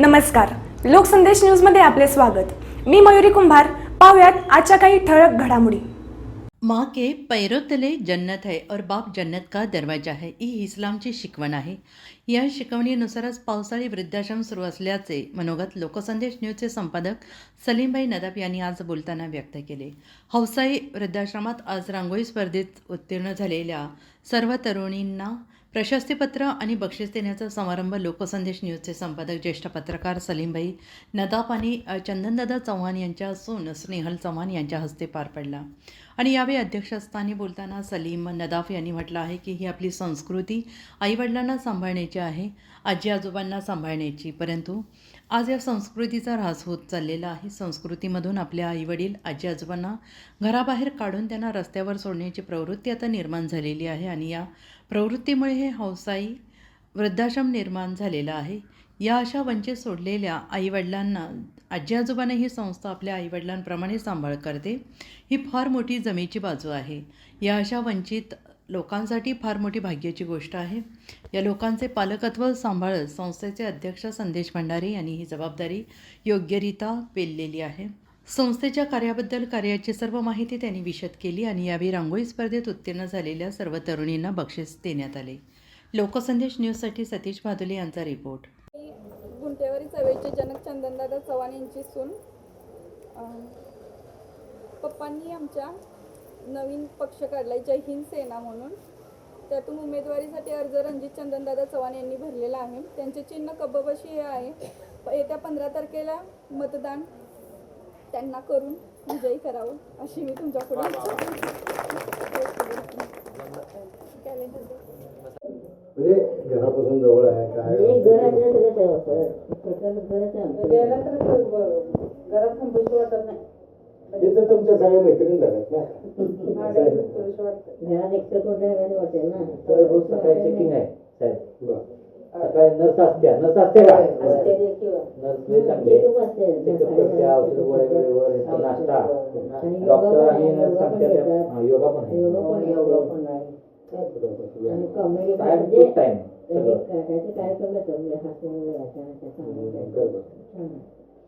नमस्कार, लोकसंदेश न्यूजमध्ये आपले स्वागत। मी मयुरी कुंभार। पाहूयात आजच्या काही ठळक घडामोडी। माँ के पैरों तले जन्नत है और बाप जन्नत का दरवाजा है ही इस्लामची शिकवण आहे। या शिकवणीनुसारच पावसाळी वृद्धाश्रम सुरू असल्याचे मनोगत लोकसंदेश न्यूजचे संपादक सलीमभाई नदाफ यांनी आज बोलताना व्यक्त केले। हौसाई वृद्धाश्रमात आज रांगोळी स्पर्धेत उत्तीर्ण झालेल्या सर्व तरुणींना प्रशस्तीपत्र आणि बक्षीस देण्याचा समारंभ लोकसंदेश न्यूजचे संपादक ज्येष्ठ पत्रकार सलीमभाई नदाफ आणि चंदनदादा चव्हाण यांच्या सून स्नेहल चव्हाण यांच्या हस्ते पार पडला। आणि यावेळी अध्यक्षस्थानी बोलताना सलीम नदाफ यांनी म्हटलं आहे की ही आपली संस्कृती आईवडिलांना सांभाळण्याची आहे, आजी आजोबांना सांभाळण्याची, परंतु आज या संस्कृतीचा ऱ्हास होत चाललेला आहे। संस्कृतीमधून आपल्या आईवडील आजी आजोबांना घराबाहेर काढून त्यांना रस्त्यावर सोडण्याची प्रवृत्ती आता निर्माण झालेली आहे आणि या प्रवृत्तीमुळे हे हौसाई वृद्धाश्रम निर्माण झालेला आहे। या अशा वंचित सोडलेल्या आईवडिलांना आजी आजोबांना ही संस्था आपल्या आईवडिलांप्रमाणे सांभाळ करते, ही फार मोठी जमेची बाजू आहे। या अशा वंचित लोकांसाठी फार मोठी भाग्याची गोष्ट आहे। या लोकांचे पालकत्व सांभाळत संस्थेचे अध्यक्ष संदेश भंडारे यांनी ही जबाबदारी योग्यरित्या पेललेली आहे। संस्थेच्या कार्याबद्दल कार्याची सर्व माहिती त्यांनी विशद केली आणि यावेळी रांगोळी स्पर्धेत उत्तीर्ण झालेल्या सर्व तरुणींना बक्षीस देण्यात आले। लोकसंदेश न्यूजसाठी सतीश भादुले यांचा रिपोर्ट। गुंटेवारी चवेचे जनक चंदनदादा चव्हाण यांची सून। पप्पांनी आमच्या नवीन पक्ष काढला जय हिंद सेना म्हणून, त्यातून उमेदवारीसाठी अर्ज रणजित चंदनदादा चव्हाण यांनी भरलेला आहे। त्यांचे चिन्ह कब्बशी हे आहे। येत्या 15 तारखेला मतदान त्यांना करून विजयी करावं अशी मी तुमच्याकडे म्हणजे घरापासून जवळ आहे काय घरात थांबूशी वाटत नाही। हे तर तुमच्या सगळ्या मैत्रिणी झाल्यात ना, घरात एक्स्ट्रा कोण वाटेल ना। तर रोज सकाळी चेकिंग आहे साहेब, सकाळी नर्स असत्या का नर्स चांगले चेकअप करत्या, औषध गोळ्या वेळेवर, नाश्ता, डॉक्टर आणि नर्स सांगत्या, योगा पण आहे टाइम टू टाइम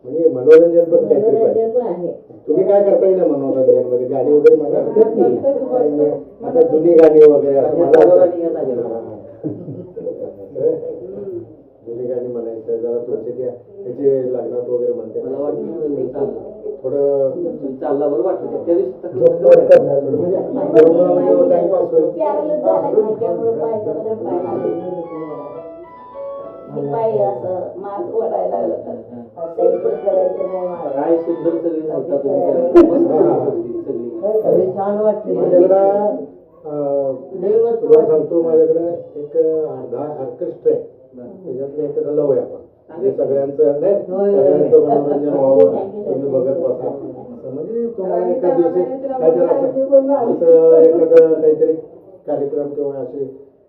म्हणजे मनोरंजन पण काहीतरी पाहिजे। तुम्ही काय करताय ना मनोरंजन मध्ये? गाणी वगैरे म्हणा, आता जुनी गाणी वगैरे असं जुनी गाणी म्हणायचं जरा तुमचे त्याचे लग्नात वगैरे म्हणते मला वाटतं थोडं चालला बरोबर वाटतं त्या दिवशी टाइमपास होईल। काय सुंदर सगळी घालता तुम्ही छान वाटते। माझ्याकडं तुम्हाला सांगतो, माझ्याकडे एक अर्धा ऑर्केस्ट्रा आहे, त्याच्यातलं एखादा लावूया आपण, सगळ्यांचं नाही सगळ्यांचं मनोरंजन व्हावं, तुम्ही बघत बसा असं। म्हणजे तुम्हाला एका दिवशी काहीतरी असं एखादं काहीतरी कार्यक्रम किंवा असे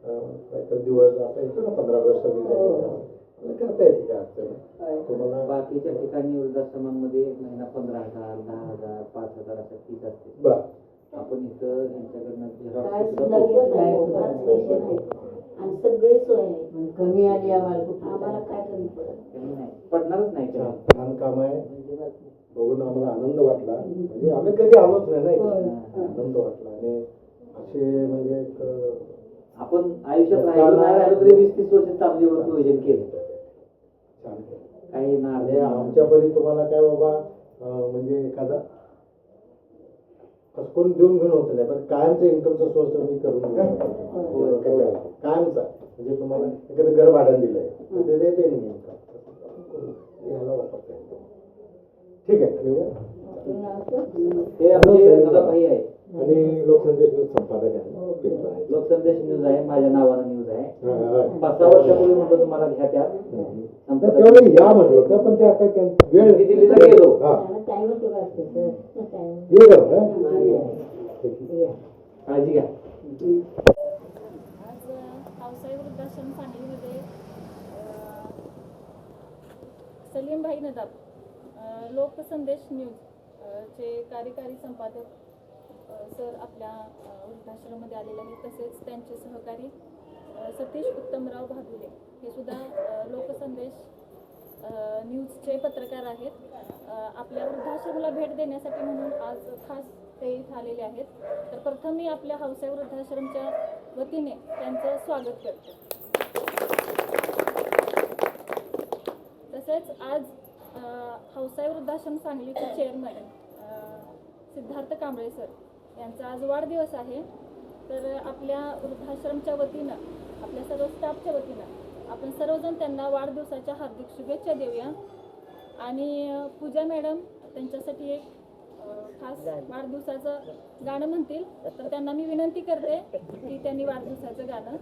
काहीतरी दिवस असा येतो ना, 15 ऑगस्ट 26 करता येते का अडचण तुम्हाला? बाकीच्या ठिकाणी वृद्धाश्रमांमध्ये महिना 15,000, 10,000, 5,000 अशा फीस असते। बरं, आपण इथं यांच्याकडनं आणि सगळे सोय आहे, कमी आली आम्हाला काय कमी पडणारच नाही का? छान काम आहे, बघून आम्हाला आनंद वाटला। म्हणजे आम्ही कधी आलोच नाही, आनंद वाटला। आणि असे म्हणजे आपण आयुष्यात राहिलो तरी 20-30 वर्ष चांगली एवढं नियोजन केलं, छान केलं काही ना आणि आमच्या परी तुम्हाला काय बाबा म्हणजे एखादा असं कोण देऊन घेऊन होत नाही, पण कायमचा इन्कमचा सोर्स मी करून कायमचा, म्हणजे तुम्हाला एखादं घर भाड्याने दिलंय ते देते नाही इन्कम, याला वापरता येतो। ठीक आहे, हे आपले भाई आहे आणि लोकसंदेश न्यूज संपादक आहे, लोकसंदेश न्यूज आहे, माझ्या नावानं न्यूज आहे। 5-6 वर्षापूर्वी म्हटलं तुम्हाला घ्या त्या तेवढं या म्हटलं होतं, पण ते आता वेळ दिल्लीला गेलो काळजी घ्या। आज हौसाई वृद्धाश्रम सांगलीमध्ये सलीमभाई नदाफ, लोकसंदेश न्यूज चे कार्यकारी संपादक सर आपल्या वृद्धाश्रमामध्ये आलेले आहेत। तसेच त्यांचे सहकारी सतीश उत्तमराव भादुले हे सुद्धा लोकसंदेश आमचे पत्रकार आहेत. आपल्या वृद्धाश्रमाला भेट देण्यासाठी म्हणून आज खास ते इथे आलेले आहेत. तर प्रथम मी आपल्या हौसाई वृद्धाश्रमच्या वतीने त्यांचं स्वागत करते. तसेच आज हौसाई वृद्धाश्रम सांगलीचे चेअरमन सिद्धार्थ कांबळे सर यांचा आज वाढदिवस आहे. तर आपल्या वृद्धाश्रमच्या वतीनं, आपल्या सर्व स्टाफच्या वतीनं आपण सर्वजण त्यांना वाढदिवसाच्या हार्दिक शुभेच्छा देऊया. आणि पूजा मॅडम त्यांच्यासाठी एक खास वाढदिवसाचं गाणं म्हणतील. तर त्यांना मी विनंती करते की त्यांनी वाढदिवसाचं गाणं